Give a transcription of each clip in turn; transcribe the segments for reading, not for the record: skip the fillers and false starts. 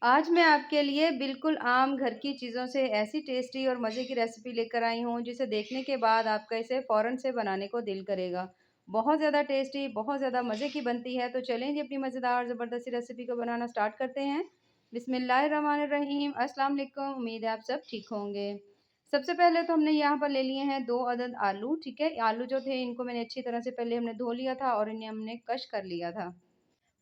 आज मैं आपके लिए बिल्कुल आम घर की चीज़ों से ऐसी टेस्टी और मज़े की रेसिपी लेकर आई हूँ, जिसे देखने के बाद आपका इसे फ़ौरन से बनाने को दिल करेगा। बहुत ज़्यादा टेस्टी, बहुत ज़्यादा मज़े की बनती है, तो चलें जी अपनी मज़ेदार ज़बरदस्ती रेसिपी को बनाना स्टार्ट करते हैं। बिस्मिल्लाहिर्रहमानिर्रहीम, अस्सलाम वालेकुम, उम्मीद है आप सब ठीक होंगे। सबसे पहले तो हमने यहाँ पर ले लिए हैं 2 अदद आलू, ठीक है? आलू जो थे इनको मैंने अच्छी तरह से पहले हमने धो लिया था और इन्हें हमने कश कर लिया था।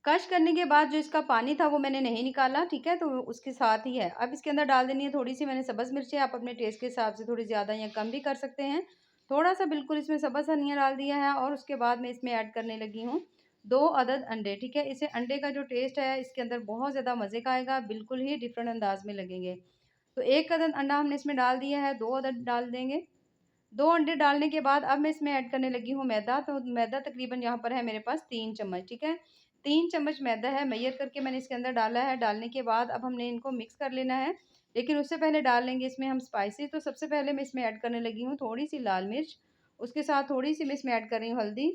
कश करने के बाद जो इसका पानी था वो मैंने नहीं निकाला, ठीक है? तो उसके साथ ही है। अब इसके अंदर डाल देनी है थोड़ी-सी मैंने सब्ज़ मिर्चें, आप अपने टेस्ट के हिसाब से थोड़ी ज़्यादा या कम भी कर सकते हैं। थोड़ा-सा बिल्कुल इसमें सब्ज़ धनिया डाल दिया है और उसके बाद मैं इसमें ऐड करने लगी हूँ 2 अदद अंडे, ठीक है? इसे अंडे का जो टेस्ट है इसके अंदर बहुत ज़्यादा मज़े का आएगा, बिल्कुल ही डिफरेंट अंदाज़ में लगेंगे। तो 1 अदद अंडा हमने इसमें डाल दिया है, 2 अदद डाल देंगे। 2 अंडे डालने के बाद अब मैं इसमें ऐड करने लगी हूँ मैदा, तो मैदा तकरीबन यहाँ पर है मेरे पास 3 चम्मच, ठीक है? 3 चम्मच मैदा है, मेजर करके मैंने इसके अंदर डाला है। डालने के बाद अब हमने इनको मिक्स कर लेना है, लेकिन उससे पहले डाल लेंगे इसमें हम स्पाइसी। तो सबसे पहले मैं इसमें ऐड करने लगी हूँ थोड़ी-सी लाल मिर्च, उसके साथ थोड़ी-सी मैं इसमें ऐड कर रही हूँ हल्दी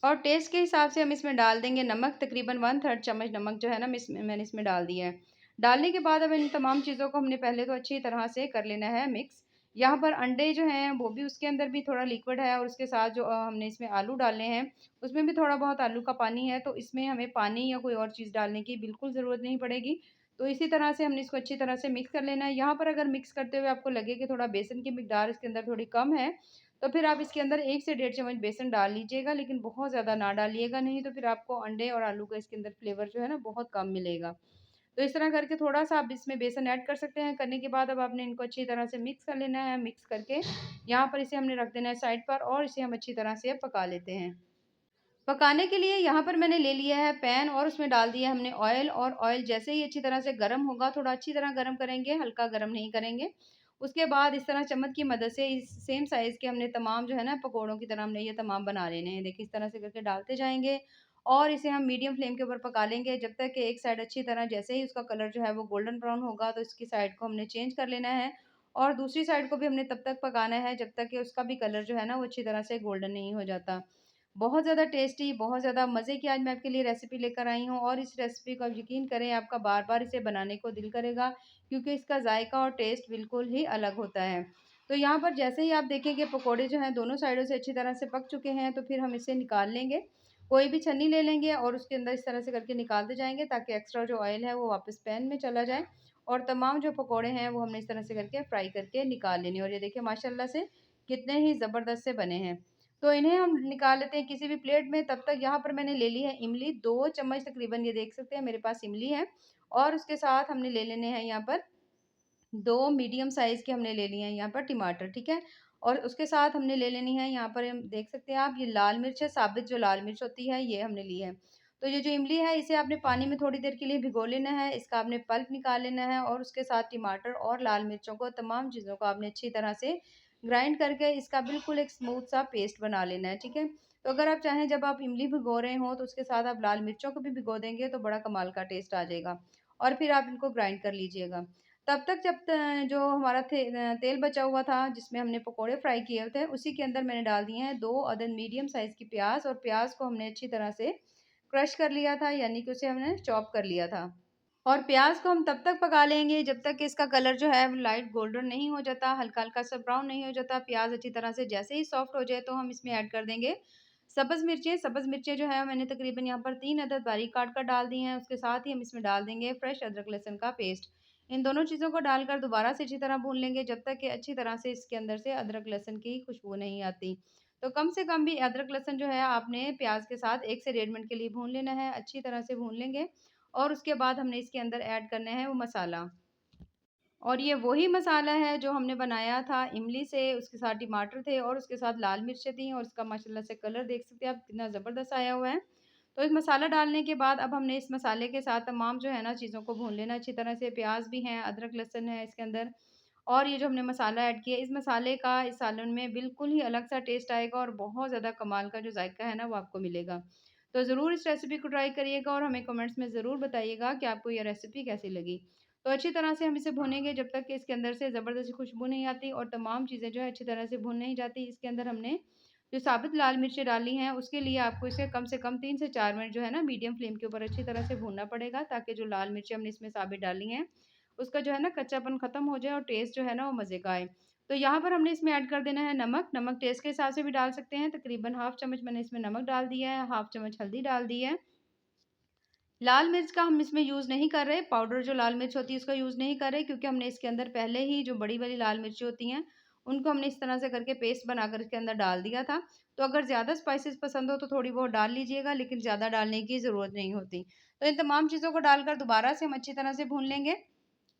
और टेस्ट के हिसाब से हम इसमें डाल देंगे नमक, तकरीबन 1/3 चम्मच नमक जो है ना मैंने इसमें डाल दिया है। डालने के बाद अब इन तमाम चीज़ों को हमने पहले तो अच्छी तरह से कर लेना है मिक्स। यहाँ पर अंडे जो हैं वो भी उसके अंदर भी थोड़ा लिक्विड है और उसके साथ जो हमने इसमें आलू डाले हैं, उसमें भी थोड़ा बहुत आलू का पानी है, तो इसमें हमें पानी या कोई और चीज़ डालने की बिल्कुल ज़रूरत नहीं पड़ेगी। तो इसी तरह से हमने इसको अच्छी तरह से मिक्स कर लेना है। यहाँ पर अगर मिक्स करते हुए आपको लगे कि थोड़ा बेसन की मिकदार इसके अंदर थोड़ी कम है, तो फिर आप इसके अंदर 1 से डेढ़ चम्मच बेसन डाल लीजिएगा, लेकिन बहुत ज़्यादा ना डालिएगा, नहीं तो फिर आपको अंडे और आलू का इसके अंदर फ्लेवर जो है ना बहुत कम मिलेगा। तो इस तरह करके थोड़ा-सा आप इसमें बेसन ऐड कर सकते हैं। करने के बाद अब आपने इनको अच्छी तरह से मिक्स कर लेना है। मिक्स करके यहाँ पर इसे हमने रख देना है साइड पर और इसे हम अच्छी तरह से पका लेते हैं। पकाने के लिए यहाँ पर मैंने ले लिया है पैन और उसमें डाल दिया हमने ऑयल और ऑयल जैसे ही अच्छी तरह से गर्म होगा, थोड़ा अच्छी तरह गर्म करेंगे, हल्का गर्म नहीं करेंगे। उसके बाद इस तरह चम्मच की मदद से इस सेम साइज़ के हमने तमाम जो है ना पकोड़ों की तरह हमने ये तमाम बना लेने हैं। देखिए इस तरह से करके डालते जाएँगे और इसे हम मीडियम फ्लेम के ऊपर पका लेंगे जब तक कि एक साइड अच्छी तरह जैसे ही उसका कलर जो है वो गोल्डन ब्राउन होगा तो इसकी साइड को हमने चेंज कर लेना है और दूसरी साइड को भी हमने तब तक पकाना है जब तक कि उसका भी कलर जो है ना वो अच्छी तरह से गोल्डन नहीं हो जाता। बहुत ज़्यादा टेस्टी, बहुत ज़्यादा मज़े की आज मैं आपके लिए रेसिपी लेकर आई हूँ और इस रेसिपी को आप यकीन करें आपका बार-बार इसे बनाने को दिल करेगा क्योंकि इसका जायका और टेस्ट बिल्कुल ही अलग होता है। तो यहाँ पर जैसे ही आप देखेंगे पकोड़े जो हैं दोनों साइडों से अच्छी तरह से पक चुके हैं तो फिर हम इसे निकाल लेंगे। कोई भी छन्नी ले लेंगे और उसके अंदर इस तरह से करके निकालते जाएँगे ताकि एक्स्ट्रा जो ऑयल है वो वापस पैन में चला जाए और तमाम जो पकोड़े हैं वो हमने इस तरह से करके फ्राई करके निकाल लेने और ये देखिए माशाल्लाह से कितने ही ज़बरदस्त से बने हैं। तो इन्हें हम निकाल लेते हैं किसी भी प्लेट में, तब तक यहाँ पर मैंने ले ली है इमली 2 चम्मच तकरीबन ये देख सकते हैं मेरे पास इमली है और उसके साथ हमने ले लेने हैं यहाँ पर 2 मीडियम साइज़ के हमने ले लिए हैं यहाँ पर टमाटर, ठीक है? और उसके साथ हमने ले लेनी है यहाँ पर हम देख सकते हैं आप ये लाल मिर्च है, साबित जो लाल मिर्च होती है ये हमने ली है। तो ये जो इमली है इसे आपने पानी में थोड़ी देर के लिए भिगो लेना है, इसका आपने पल्प निकाल लेना है और उसके साथ टमाटर और लाल मिर्चों को तमाम चीज़ों को आपने अच्छी तरह से ग्राइंड करके इसका बिल्कुल एक स्मूथ सा पेस्ट बना लेना है, ठीक है? तो अगर आप चाहें जब आप इमली भिगो रहे हों तो उसके साथ आप लाल मिर्चों को भी भिगो देंगे तो बड़ा कमाल का टेस्ट आ जाएगा और फिर आप इनको ग्राइंड कर लीजिएगा। तब तक जब जो हमारा तेल बचा हुआ था जिसमें हमने पकोड़े फ्राई किए थे उसी के अंदर मैंने डाल दिए हैं 2 अदद मीडियम साइज़ की प्याज़ और प्याज़ को हमने अच्छी तरह से क्रश कर लिया था यानी कि उसे हमने चॉप कर लिया था। और प्याज़ को हम तब तक पका लेंगे जब तक कि इसका कलर जो है वो लाइट गोल्डन नहीं हो जाता, हल्का-हल्का सा ब्राउन नहीं हो जाता। प्याज़ अच्छी तरह से जैसे ही सॉफ्ट हो जाए तो हम इसमें ऐड कर देंगे सब्ज़ मिर्चें। सब्ज़ मिर्चें जो है मैंने तकरीबन यहाँ पर 3 अदद बारीक काट कर डाल दी हैं। उसके साथ ही हम इसमें डाल देंगे फ्रेश अदरक लहसुन का पेस्ट। इन दोनों चीज़ों को डालकर दोबारा से अच्छी तरह भून लेंगे जब तक कि अच्छी तरह से इसके अंदर से अदरक लहसुन की खुशबू नहीं आती। तो कम से कम भी अदरक लहसुन जो है आपने प्याज़ के साथ 1 से डेढ़ मिनट के लिए भून लेना है। अच्छी तरह से भून लेंगे और उसके बाद हमने इसके अंदर ऐड करना है वो मसाला और ये वही मसाला है जो हमने बनाया था इमली से, उसके साथ टमाटर थे और उसके साथ लाल मिर्चें थी और इसका माशाल्लाह से कलर देख सकते हैं आप कितना ज़बरदस्त आया हुआ है। तो इस मसाला डालने के बाद अब हमने इस मसाले के साथ तमाम जो है ना चीज़ों को भून लेना अच्छी तरह से। प्याज़ भी हैं, अदरक लहसुन है इसके अंदर और ये जो हमने मसाला ऐड किया, इस मसाले का इस सालन में बिल्कुल ही अलग सा टेस्ट आएगा और बहुत ज़्यादा कमाल का जो जायका है ना वो आपको मिलेगा। तो ज़रूर इस रेसिपी को ट्राई करिएगा और हमें कमेंट्स में ज़रूर बताइएगा कि आपको ये रेसिपी कैसी लगी। तो अच्छी तरह से हम इसे भूनेंगे जब तक कि इसके अंदर से ज़बरदस्ती खुशबू नहीं आती और तमाम चीज़ें जो है अच्छी तरह से भून नहीं जाती। इसके अंदर हमने जो साबित लाल मिर्चें डाली हैं, उसके लिए आपको इसे कम से कम 3 से 4 मिनट जो है ना मीडियम फ्लेम के ऊपर अच्छी तरह से भूनना पड़ेगा, ताकि जो लाल मिर्चें हमने इसमें साबित डाली हैं, उसका जो है ना कच्चापन खत्म हो जाए और टेस्ट जो है ना वो मज़े का आए। तो यहाँ पर हमने इसमें ऐड कर देना है नमक। नमक टेस्ट के हिसाब से भी डाल सकते हैं, तकरीबन हाफ़ चम्मच मैंने इसमें नमक डाल दिया है, हाफ़ चम्मच हल्दी डाल दी है। लाल मिर्च का हम इसमें यूज़ नहीं कर रहे, पाउडर जो लाल मिर्च होती है उसका यूज़ नहीं कर रहे, क्योंकि हमने इसके अंदर पहले ही जो बड़ी वाली लाल मिर्ची होती हैं, उनको हमने इस तरह से करके पेस्ट बनाकर इसके अंदर डाल दिया था। तो अगर ज़्यादा स्पाइसेस पसंद हो तो थोड़ी बहुत डाल लीजिएगा, लेकिन ज़्यादा डालने की ज़रूरत नहीं होती। तो इन तमाम चीज़ों को डालकर दोबारा से हम अच्छी तरह से भून लेंगे।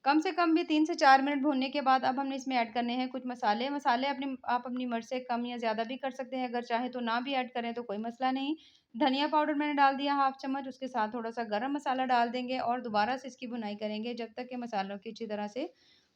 कम से कम भी 3 से 4 मिनट भूनने के बाद अब हमने इसमें ऐड करने हैं कुछ मसाले। मसाले आप अपनी मर्ज़ से कम या ज़्यादा भी कर सकते हैं, अगर चाहें तो ना भी ऐड करें तो कोई मसला नहीं। धनिया पाउडर मैंने डाल दिया हाफ़ चम्मच, उसके साथ थोड़ा-सा गरम मसाला डाल देंगे और दोबारा से इसकी भुनाई करेंगे जब तक कि मसालों की अच्छी तरह से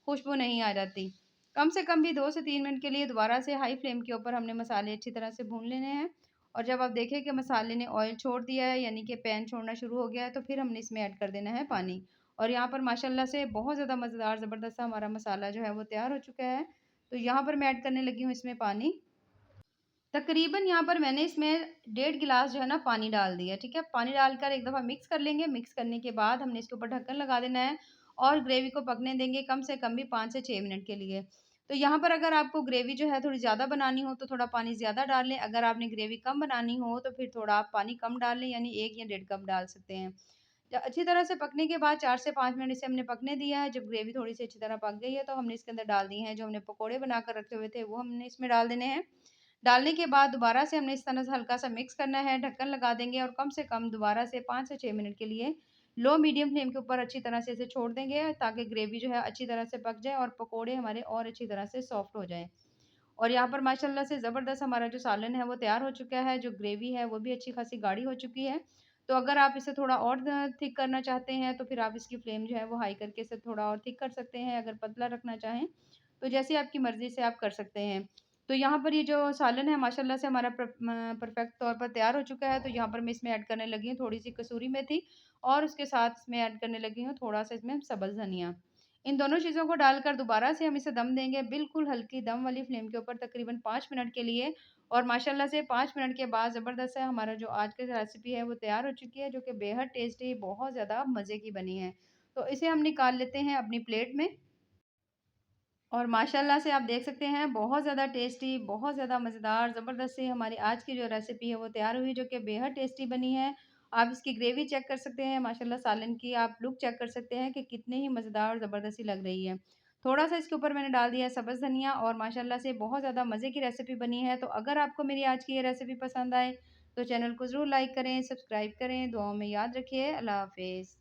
खुशबू नहीं आ जाती। कम से कम भी 2 से 3 मिनट के लिए दोबारा से हाई फ्लेम के ऊपर हमने मसाले अच्छी तरह से भून लेने हैं। और जब आप देखें कि मसाले ने ऑयल छोड़ दिया है, यानी कि पैन छोड़ना शुरू हो गया है, तो फिर हमने इसमें ऐड कर देना है पानी। और यहाँ पर माशाल्लाह से बहुत ज़्यादा मज़ेदार ज़बरदस्त सा हमारा मसाला जो है वो तैयार हो चुका है। तो यहाँ पर मैं ऐड करने लगी हूँ इसमें पानी। तकरीबन यहाँ पर मैंने इसमें 1.5 गिलास जो है ना पानी डाल दिया, ठीक है? पानी डालकर एक दफ़ा मिक्स कर लेंगे, मिक्स करने के बाद हमने इसके ऊपर ढक्कन लगा देना है और ग्रेवी को पकने देंगे कम से कम भी 5 से 6 मिनट के लिए। तो यहाँ पर अगर आपको ग्रेवी जो है थोड़ी ज़्यादा बनानी हो तो थोड़ा पानी ज़्यादा डाल लें, अगर आपने ग्रेवी कम बनानी हो तो फिर थोड़ा आप पानी कम डाल लें, यानी 1 या डेढ़ कप डाल सकते हैं। अच्छी तरह से पकने के बाद 4 से 5 मिनट इसे हमने पकने दिया है। जब ग्रेवी थोड़ी-सी अच्छी तरह पक गई है, तो हमने इसके अंदर डाल दिए हैं जो हमने पकोड़े बनाकर रखे हुए थे, वो हमने इसमें डाल देने हैं। डालने के बाद दोबारा से हमने इस तरह से हल्का-सा मिक्स करना है, ढक्कन लगा देंगे और कम से कम दोबारा से 5 से 6 मिनट के लिए लो मीडियम फ्लेम के ऊपर अच्छी तरह से इसे छोड़ देंगे, ताकि ग्रेवी जो है अच्छी तरह से पक जाए और पकोड़े हमारे और अच्छी तरह से सॉफ्ट हो जाएँ। और यहाँ पर माशाल्लाह से ज़बरदस्त हमारा जो सालन है वो तैयार हो चुका है, जो ग्रेवी है वो भी अच्छी खासी गाढ़ी हो चुकी है। तो अगर आप इसे थोड़ा और थिक करना चाहते हैं तो फिर आप इसकी फ्लेम जो है वो हाई करके इसे थोड़ा और थिक कर सकते हैं। अगर पतला रखना चाहें तो जैसे आपकी मर्ज़ी से आप कर सकते हैं। तो यहाँ पर ये जो सालन है माशाल्लाह से हमारा परफेक्ट तौर पर तैयार हो चुका है। तो यहाँ पर मैं इसमें ऐड करने लगी हूँ थोड़ी-सी कसूरी मेथी और उसके साथ इसमें ऐड करने लगी हूँ थोड़ा-सा इसमें सब्ज़ धनिया। इन दोनों चीज़ों को डालकर दोबारा से हम इसे दम देंगे, बिल्कुल हल्की दम वाली फ्लेम के ऊपर तकरीबन 5 मिनट के लिए। और माशाल्लाह से 5 मिनट के बाद ज़बरदस्त है हमारा जो आज की रेसिपी है वो तैयार हो चुकी है, जो कि बेहद टेस्टी बहुत ज़्यादा मज़े की बनी है। तो इसे हम निकाल लेते हैं अपनी प्लेट में। और माशाल्लाह से आप देख सकते हैं बहुत ज़्यादा टेस्टी, बहुत ज़्यादा मज़ेदार, ज़बरदस्त सी हमारी आज की जो रेसिपी है वो तैयार हुई, जो कि बेहद टेस्टी बनी है। आप इसकी ग्रेवी चेक कर सकते हैं, माशाल्लाह सालन की आप लुक चेक कर सकते हैं कि कितनी ही मज़ेदार और ज़बरदस्त सी लग रही है। थोड़ा-सा इसके ऊपर मैंने डाल दिया है सब्ज़ धनिया और माशाल्लाह से बहुत ज़्यादा मज़े की रेसिपी बनी है। तो अगर आपको मेरी आज की ये रेसिपी पसंद आए, तो चैनल को ज़रूर लाइक करें, सब्सक्राइब करें। दुआओं में याद रखिए। अल्लाह हाफ़िज़।